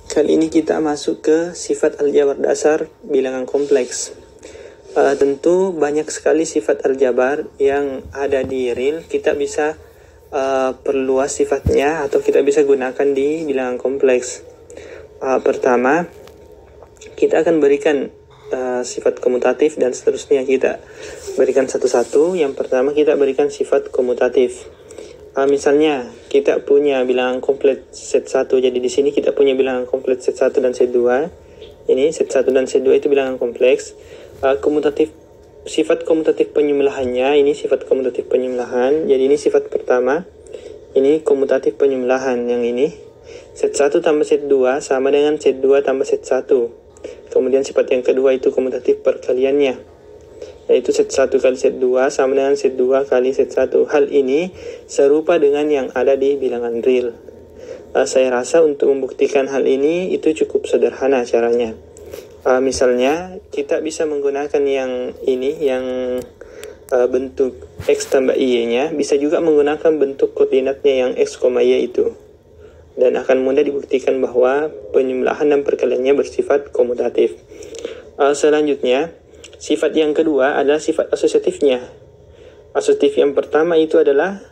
Kali ini kita masuk ke sifat aljabar dasar bilangan kompleks. Tentu banyak sekali sifat aljabar yang ada di real. Kita bisa perluas sifatnya atau kita bisa gunakan di bilangan kompleks. Pertama, kita akan berikan sifat komutatif dan seterusnya. Kita berikan satu-satu. Yang pertama kita berikan sifat komutatif. Misalnya kita punya bilangan komplit set 1, jadi di sini kita punya bilangan komplit set 1 dan set 2. Ini set 1 dan set 2 itu bilangan kompleks. Komutatif, sifat komutatif penyembelahannya, ini sifat komutatif penyembelahan. Jadi ini sifat pertama, ini komutatif penyembelahan yang ini. Set 1 tambah set 2 sama dengan set 2 tambah set 1. Kemudian sifat yang kedua itu komutatif perkaliannya, yaitu set 1 kali set 2 sama dengan set 2 kali set 1. Hal ini serupa dengan yang ada di bilangan real. Saya rasa untuk membuktikan hal ini itu cukup sederhana caranya. Misalnya kita bisa menggunakan yang ini, yang bentuk X tambah Y-nya, bisa juga menggunakan bentuk koordinatnya yang X, Y itu. Dan akan mudah dibuktikan bahwa penyembelahan dan perkaliannya bersifat komutatif. Selanjutnya, sifat yang kedua adalah sifat asosiatifnya. Asosiatif yang pertama itu adalah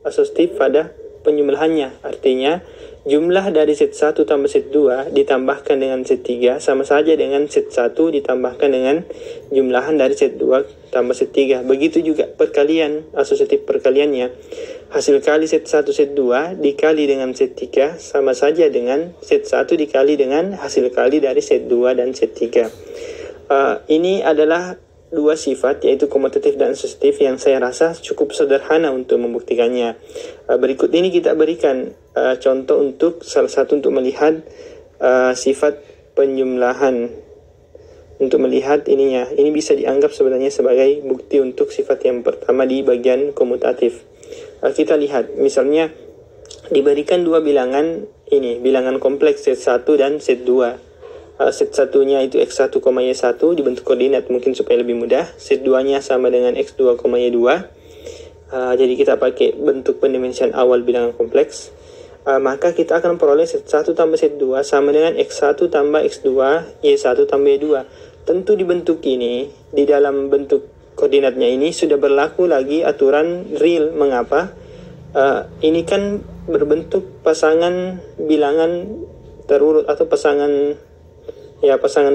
asosiatif pada penyembelahannya. Artinya, jumlah dari set 1 tambah set 2 ditambahkan dengan set 3 sama saja dengan set 1 ditambahkan dengan jumlahan dari set 2 tambah set 3. Begitu juga perkalian, asosiatif perkaliannya. Hasil kali set 1 set 2 dikali dengan set 3 sama saja dengan set 1 dikali dengan hasil kali dari set 2 dan set 3. Ini adalah dua sifat, yaitu komutatif dan asosiatif, yang saya rasa cukup sederhana untuk membuktikannya. Berikut ini kita berikan contoh untuk salah satu untuk melihat sifat penjumlahan. Untuk melihat ininya, ini bisa dianggap sebenarnya sebagai bukti untuk sifat yang pertama di bagian komutatif. Kita lihat, misalnya diberikan dua bilangan ini, bilangan kompleks set 1 dan set 2. Set 1-nya itu X1, Y1 dibentuk koordinat mungkin supaya lebih mudah. Set 2-nya sama dengan X2, Y2. Jadi kita pakai bentuk pendimensian awal bilangan kompleks. Maka kita akan peroleh set 1 tambah set 2 sama dengan X1 tambah X2, Y1 tambah Y2. Tentu di bentuk ini, di dalam bentuk koordinatnya ini sudah berlaku lagi aturan real. Mengapa? Ini kan berbentuk pasangan bilangan terurut atau pasangan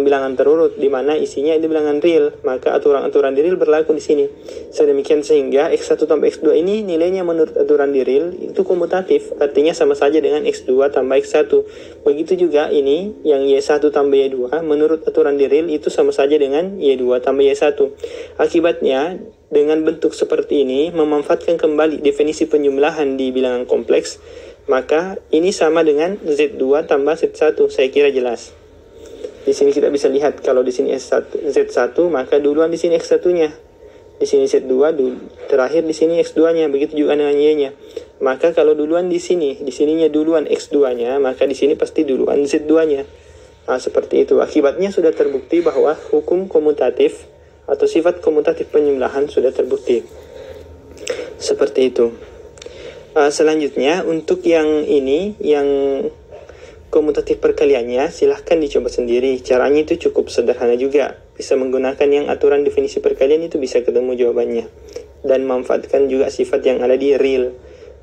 bilangan terurut, di mana isinya itu bilangan real. Maka aturan-aturan di real berlaku di sini. Sedemikian sehingga X1 tambah X2 ini nilainya menurut aturan di real itu komutatif, artinya sama saja dengan X2 tambah X1. Begitu juga ini yang Y1 tambah Y2 menurut aturan di real itu sama saja dengan Y2 tambah Y1. Akibatnya dengan bentuk seperti ini memanfaatkan kembali definisi penjumlahan di bilangan kompleks, maka ini sama dengan Z2 tambah Z1. Saya kira jelas. Di sini kita bisa lihat kalau di sini Z1 maka duluan di sini X1-nya. Di sini Z2 terakhir di sini X2-nya, begitu juga dengan Y-nya. Maka kalau duluan di sininya duluan X2-nya, maka di sini pasti duluan Z2-nya. Seperti itu. Akibatnya sudah terbukti bahwa hukum komutatif atau sifat komutatif penyembelahan sudah terbukti. Seperti itu. Selanjutnya untuk yang ini, yang komutatif perkaliannya, silahkan dicoba sendiri. Caranya itu cukup sederhana juga. Bisa menggunakan yang aturan definisi perkalian itu bisa ketemu jawabannya. Dan manfaatkan juga sifat yang ada di real.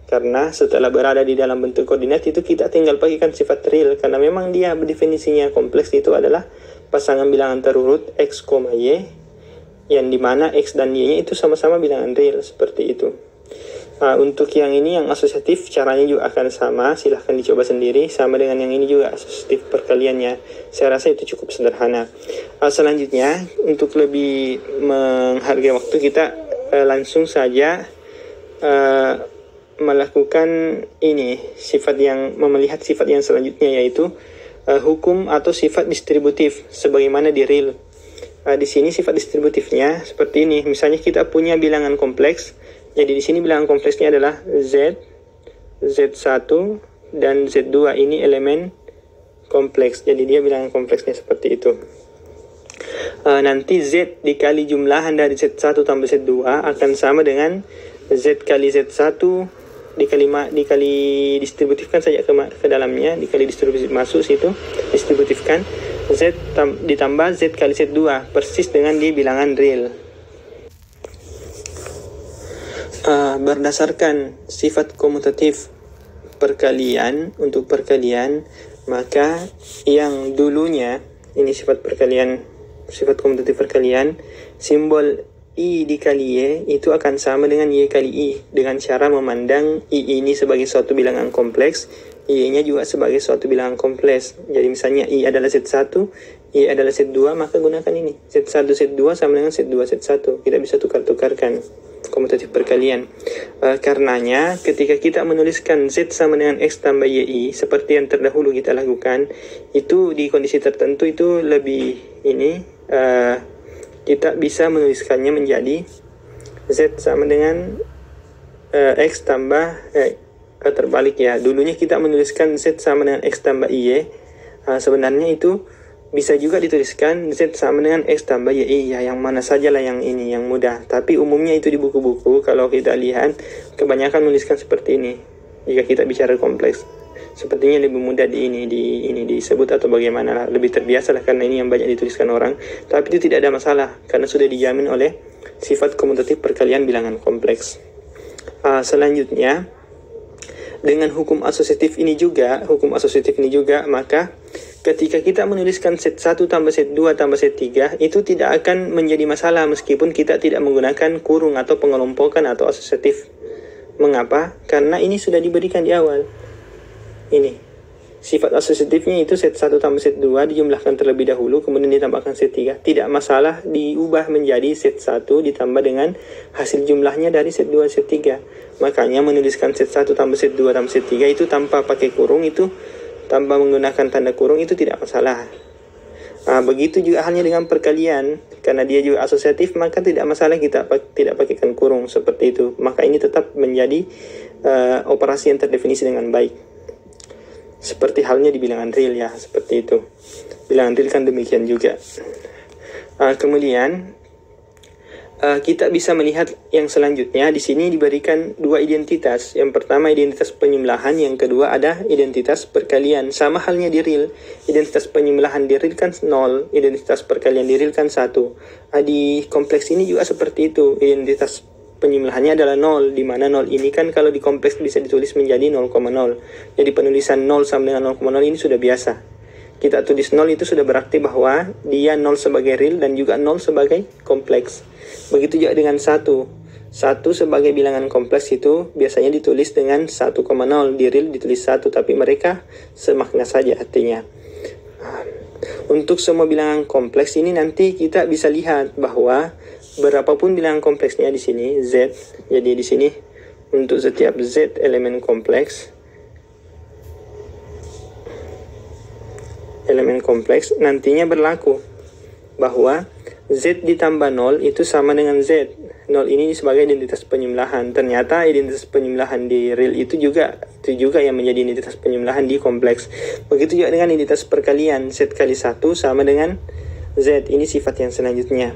Karena setelah berada di dalam bentuk koordinat itu kita tinggal pakaikan sifat real. Karena memang dia definisinya kompleks itu adalah pasangan bilangan terurut X, Y, yang dimana X dan Y-nya itu sama-sama bilangan real. Seperti itu. Untuk yang ini, yang asosiatif, caranya juga akan sama. Silahkan dicoba sendiri. Sama dengan yang ini juga asosiatif perkaliannya. Saya rasa itu cukup sederhana. Selanjutnya, untuk lebih menghargai waktu, kita langsung saja melakukan ini, melihat sifat yang selanjutnya, yaitu hukum atau sifat distributif sebagaimana di real. Di sini sifat distributifnya seperti ini. Misalnya kita punya bilangan kompleks. Jadi di sini bilangan kompleksnya adalah Z, Z1 dan Z2. Ini elemen kompleks. Jadi dia bilangan kompleksnya seperti itu. Nanti Z dikali jumlahan dari Z1 tambah Z2 akan sama dengan Z kali Z1 dikali distributifkan saja ke dalamnya, dikali distributif masuk situ, distributifkan Z ditambah Z kali Z2 persis dengan di bilangan real. Berdasarkan sifat komutatif perkalian, untuk perkalian, maka yang dulunya ini sifat komutatif perkalian, simbol I dikali Y itu akan sama dengan Y kali I, dengan cara memandang I ini sebagai suatu bilangan kompleks, Y-nya juga sebagai suatu bilangan kompleks. Jadi misalnya I adalah Z1, Y adalah Z2, maka gunakan ini. Z1, Z2 sama dengan Z2, Z1. Kita bisa tukar-tukarkan komutatif perkalian. Karenanya, ketika kita menuliskan Z sama dengan X tambah YI, seperti yang terdahulu kita lakukan, itu di kondisi tertentu itu lebih kita bisa menuliskannya menjadi Z sama dengan X tambah terbalik ya. Dulunya kita menuliskan Z sama dengan X tambah Y. Sebenarnya itu bisa juga dituliskan Z sama dengan X tambah YI ya, yang mana sajalah yang ini yang mudah. Tapi umumnya itu di buku-buku kalau kita lihat kebanyakan menuliskan seperti ini. Jika kita bicara kompleks, sepertinya lebih mudah ini disebut atau bagaimana lah, lebih terbiasa lah karena ini yang banyak dituliskan orang. Tapi itu tidak ada masalah karena sudah dijamin oleh sifat komutatif perkalian bilangan kompleks. Selanjutnya, dengan hukum asosiatif ini juga, maka ketika kita menuliskan Z1 tambah Z2 tambah Z3, itu tidak akan menjadi masalah meskipun kita tidak menggunakan kurung atau pengelompokan atau asosiatif. Mengapa? Karena ini sudah diberikan di awal. Ini sifat asosiatifnya itu Z1 tambah Z2 dijumlahkan terlebih dahulu, kemudian ditambahkan Z3. Tidak masalah diubah menjadi Z1 ditambah dengan hasil jumlahnya dari Z2 Z3. Makanya menuliskan Z1 tambah Z2 tambah Z3 itu tanpa pakai kurung, itu tanpa menggunakan tanda kurung, itu tidak masalah. Begitu juga halnya dengan perkalian, karena dia juga asosiatif, maka tidak masalah kita tidak pakaikan kurung seperti itu. Maka ini tetap menjadi operasi yang terdefinisi dengan baik. Seperti halnya di bilangan real ya, seperti itu. Bilangan real kan demikian juga. Kemudian kita bisa melihat yang selanjutnya. Di sini diberikan dua identitas. Yang pertama identitas penyembelahan, yang kedua ada identitas perkalian. Sama halnya di real. Identitas penyembelahan di real kan 0, identitas perkalian di real kan 1. Di kompleks ini juga seperti itu. Identitas penyembelahannya adalah 0, di mana 0 ini kan kalau di kompleks bisa ditulis menjadi 0,0. Jadi penulisan 0 sama dengan 0,0 ini sudah biasa. Kita tulis 0 itu sudah berarti bahwa dia 0 sebagai real dan juga 0 sebagai kompleks. Begitu juga dengan 1. 1 sebagai bilangan kompleks itu biasanya ditulis dengan 1,0. Di real ditulis 1, tapi mereka semakna saja artinya. Untuk semua bilangan kompleks ini nanti kita bisa lihat bahwa berapapun bilangan kompleksnya di sini Z. Jadi di sini untuk setiap Z elemen kompleks nantinya berlaku bahwa Z ditambah 0 itu sama dengan Z. 0 ini sebagai identitas penyembelahan. Ternyata identitas penyembelahan di real itu juga yang menjadi identitas penyembelahan di kompleks. Begitu juga dengan identitas perkalian. Z kali 1 sama dengan Z. Ini sifat yang selanjutnya.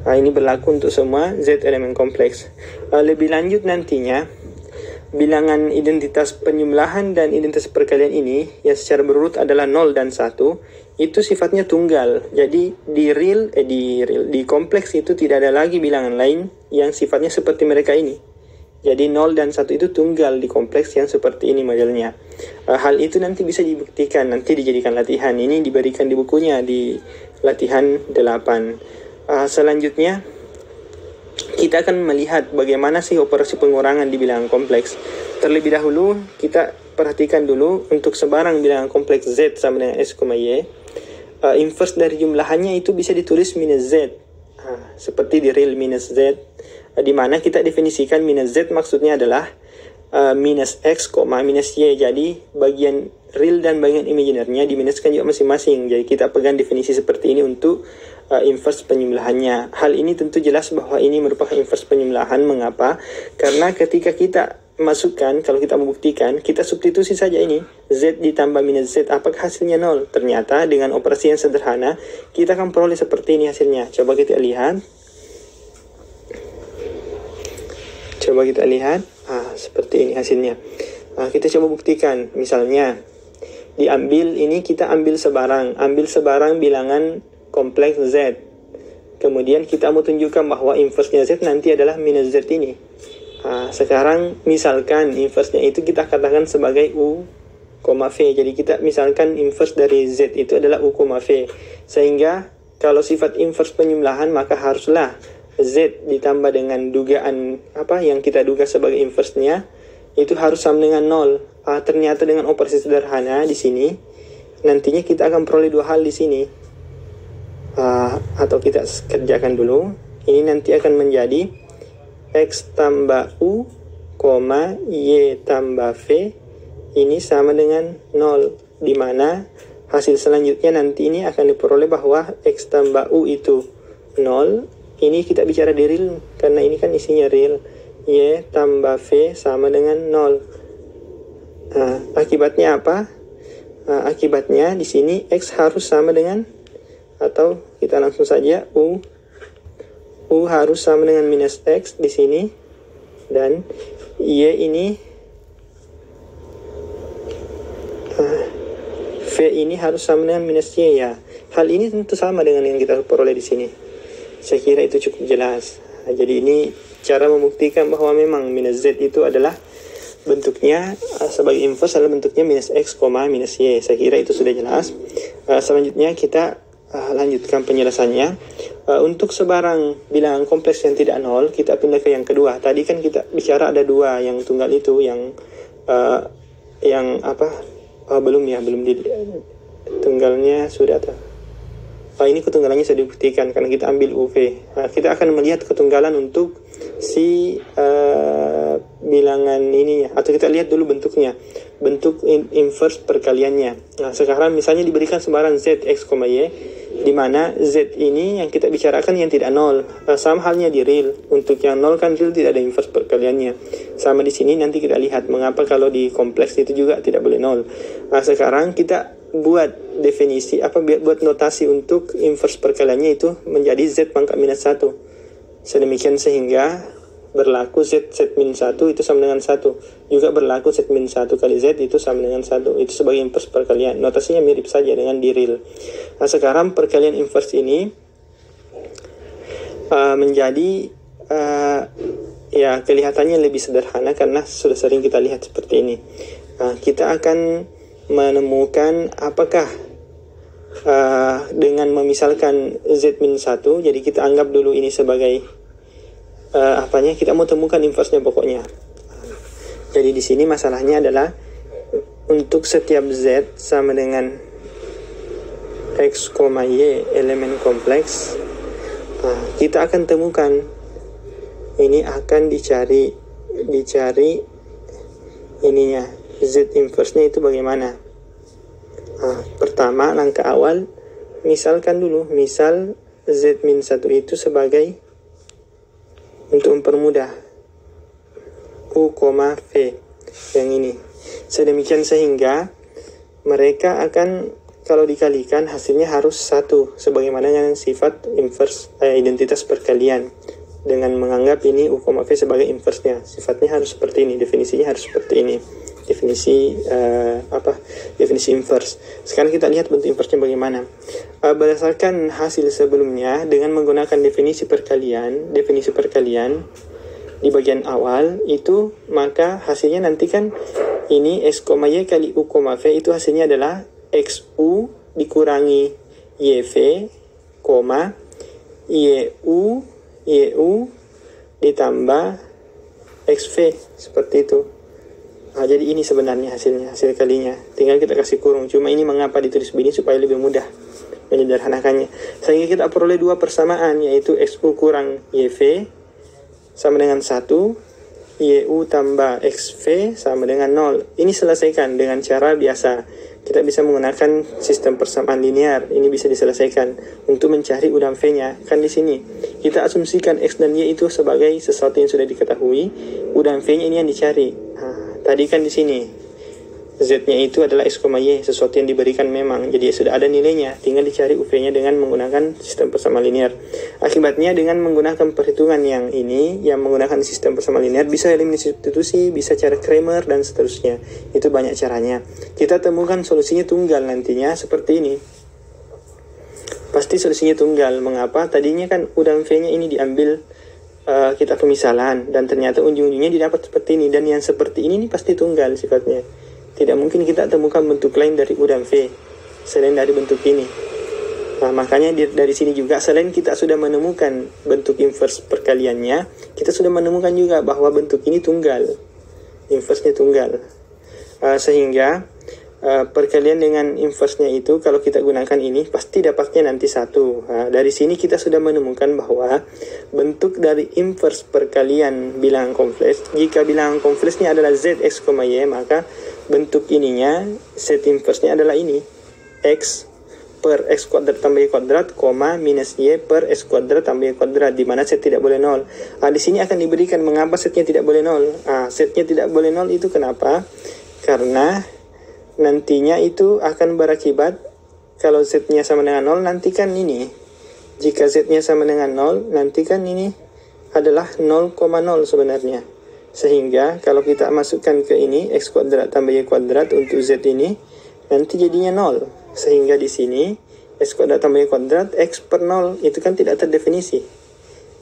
Ini berlaku untuk semua Z elemen kompleks. Lebih lanjut nantinya, bilangan identitas penyembelahan dan identitas perkalian ini yang secara berurut adalah 0 dan 1, itu sifatnya tunggal. Jadi di kompleks itu tidak ada lagi bilangan lain yang sifatnya seperti mereka ini. Jadi 0 dan 1 itu tunggal di kompleks yang seperti ini modelnya. Hal itu nanti bisa dibuktikan, nanti dijadikan latihan. Ini diberikan di bukunya di latihan 8. Selanjutnya kita akan melihat bagaimana sih operasi pengurangan di bilangan kompleks. Terlebih dahulu kita perhatikan dulu untuk sebarang bilangan kompleks Z sama dengan S, Y. Inverse dari jumlahannya itu bisa ditulis minus Z. Seperti di real minus Z. Di mana kita definisikan minus Z maksudnya adalah minus X, minus Y. Jadi bagian real dan bagian imaginernya diminuskan juga masing-masing. Jadi kita pegang definisi seperti ini untuk inverse penyembelahannya. Hal ini tentu jelas bahwa ini merupakan inverse penyembelahan. Mengapa? Karena ketika kita masukkan, kalau kita membuktikan, kita substitusi saja ini Z ditambah minus Z, apakah hasilnya 0? Ternyata dengan operasi yang sederhana kita akan peroleh seperti ini hasilnya. Coba kita lihat. Coba kita lihat, seperti ini hasilnya. Kita coba buktikan, misalnya diambil ini, kita ambil sebarang bilangan kompleks Z. Kemudian kita mau tunjukkan bahwa inverse-nya Z nanti adalah minus Z ini. Sekarang misalkan inverse-nya itu kita katakan sebagai U, V. Jadi kita misalkan inverse dari Z itu adalah U, V. Sehingga kalau sifat inverse penjumlahan maka haruslah Z ditambah dengan dugaan yang kita duga sebagai inverse-nya itu harus sama dengan 0. Ternyata dengan operasi sederhana di sini nantinya kita akan peroleh dua hal di sini. Atau kita kerjakan dulu. Ini nanti akan menjadi X tambah U, Y tambah V ini sama dengan 0, di mana hasil selanjutnya nanti ini akan diperoleh bahwa X tambah U itu 0. Ini kita bicara di real karena ini kan isinya real. Y tambah V sama dengan 0. Akibatnya apa? Akibatnya di sini X harus sama dengan, atau kita langsung saja U harus sama dengan minus X di sini, dan Y ini V ini harus sama dengan minus Y ya. Hal ini tentu sama dengan yang kita peroleh di sini. Saya kira itu cukup jelas. Jadi ini cara membuktikan bahwa memang minus Z itu adalah bentuknya sebagai inverse adalah bentuknya minus X, minus Y. Saya kira itu sudah jelas. Selanjutnya kita lanjutkan penjelasannya. Untuk sebarang bilangan kompleks yang tidak nol, kita pindah ke yang kedua. Tadi kan kita bicara ada dua, yang tunggal itu, yang belum di tunggalnya sudah ada. Ini ketunggalannya sudah dibuktikan karena kita ambil UV. Kita akan melihat ketunggalan untuk si bilangan ini, atau kita lihat dulu bentuknya, bentuk inverse perkaliannya. Sekarang misalnya diberikan sebarang Z, X, Y, di mana Z ini yang kita bicarakan yang tidak nol. Sama halnya di real. Untuk yang nol kan real tidak ada inverse perkaliannya. Sama di sini nanti kita lihat mengapa kalau di kompleks itu juga tidak boleh nol. Sekarang kita buat definisi, buat notasi untuk inverse perkaliannya itu menjadi Z pangkat minus 1. Sedemikian sehingga berlaku Z min 1 itu sama dengan 1. Juga berlaku Z min 1 kali Z itu sama dengan 1. Itu sebagai inverse perkalian. Notasinya mirip saja dengan di real. Sekarang perkalian inverse ini menjadi kelihatannya lebih sederhana karena sudah sering kita lihat seperti ini. Kita akan menemukan apakah dengan memisalkan Z min 1, jadi kita anggap dulu ini sebagai kita mau temukan inverse-nya pokoknya. Jadi di sini masalahnya adalah untuk setiap Z sama dengan X, Y elemen kompleks, kita akan temukan ini akan dicari ininya Z inverse-nya itu bagaimana. Pertama langkah awal misalkan dulu, misal Z min 1 itu sebagai, untuk mempermudah, U, V yang ini. Sedemikian sehingga mereka akan, kalau dikalikan hasilnya harus 1, sebagaimana dengan sifat inverse identitas perkalian. Dengan menganggap ini U, V sebagai inverse-nya, sifatnya harus seperti ini, definisinya harus seperti ini. Definisi inverse. Sekarang kita lihat bentuk inverse-nya bagaimana. Berdasarkan hasil sebelumnya dengan menggunakan definisi perkalian di bagian awal itu, maka hasilnya nanti kan ini X, Y kali U, V itu hasilnya adalah XU dikurangi YV, YU ditambah XV, seperti itu. Jadi ini sebenarnya hasil kalinya. Tinggal kita kasih kurung. Cuma ini mengapa ditulis begini supaya lebih mudah menyederhanakannya. Sehingga kita peroleh dua persamaan, yaitu XU kurang YV sama dengan 1, YU tambah XV sama dengan 0. Ini selesaikan dengan cara biasa. Kita bisa menggunakan sistem persamaan linear. Ini bisa diselesaikan untuk mencari U dan V-nya. Kan di sini kita asumsikan X dan Y itu sebagai sesuatu yang sudah diketahui. U dan V-nya ini yang dicari. Tadi kan di sini Z-nya itu adalah X, Y, sesuatu yang diberikan memang. Jadi sudah ada nilainya, tinggal dicari UV-nya dengan menggunakan sistem persamaan linear. Akibatnya dengan menggunakan perhitungan yang ini, yang menggunakan sistem persamaan linear, bisa eliminasi substitusi, bisa cara Kramer, dan seterusnya. Itu banyak caranya. Kita temukan solusinya tunggal nantinya seperti ini. Pasti solusinya tunggal. Mengapa? Tadinya kan udang V-nya ini diambil kita pemisalan, dan ternyata ujung-ujungnya didapat seperti ini. Dan yang seperti ini pasti tunggal sifatnya. Tidak mungkin kita temukan bentuk lain dari udang V selain dari bentuk ini. Nah, makanya dari sini juga, selain kita sudah menemukan bentuk inverse perkaliannya, kita sudah menemukan juga bahwa bentuk ini tunggal, inverse-nya tunggal. Sehingga perkalian dengan inverse-nya itu kalau kita gunakan ini pasti dapatnya nanti 1. Nah, dari sini kita sudah menemukan bahwa bentuk dari inverse perkalian bilangan kompleks, jika bilangan kompleksnya adalah Z, X, Y, maka bentuk ininya, set inverse-nya adalah ini, X per X kuadrat tambah Y kuadrat, minus Y per X kuadrat tambah Y kuadrat, di mana set tidak boleh 0. Di sini akan diberikan mengapa setnya tidak boleh 0. Setnya tidak boleh 0 itu kenapa? Karena nantinya itu akan berakibat, kalau Z-nya sama dengan 0, nanti kan ini, jika Z-nya sama dengan 0, nanti kan ini adalah 0,0 sebenarnya. Sehingga kalau kita masukkan ke ini, X kuadrat tambah Y kuadrat untuk Z ini, nanti jadinya 0. Sehingga di sini, X kuadrat tambah Y kuadrat, X per 0, itu kan tidak terdefinisi.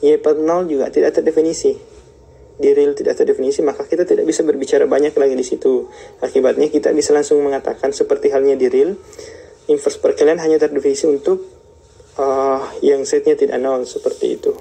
Y per 0 juga tidak terdefinisi. Di real tidak terdefinisi, maka kita tidak bisa berbicara banyak lagi di situ. Akibatnya kita bisa langsung mengatakan seperti halnya di real, inverse perkalian hanya terdefinisi untuk yang Z-nya tidak 0, seperti itu.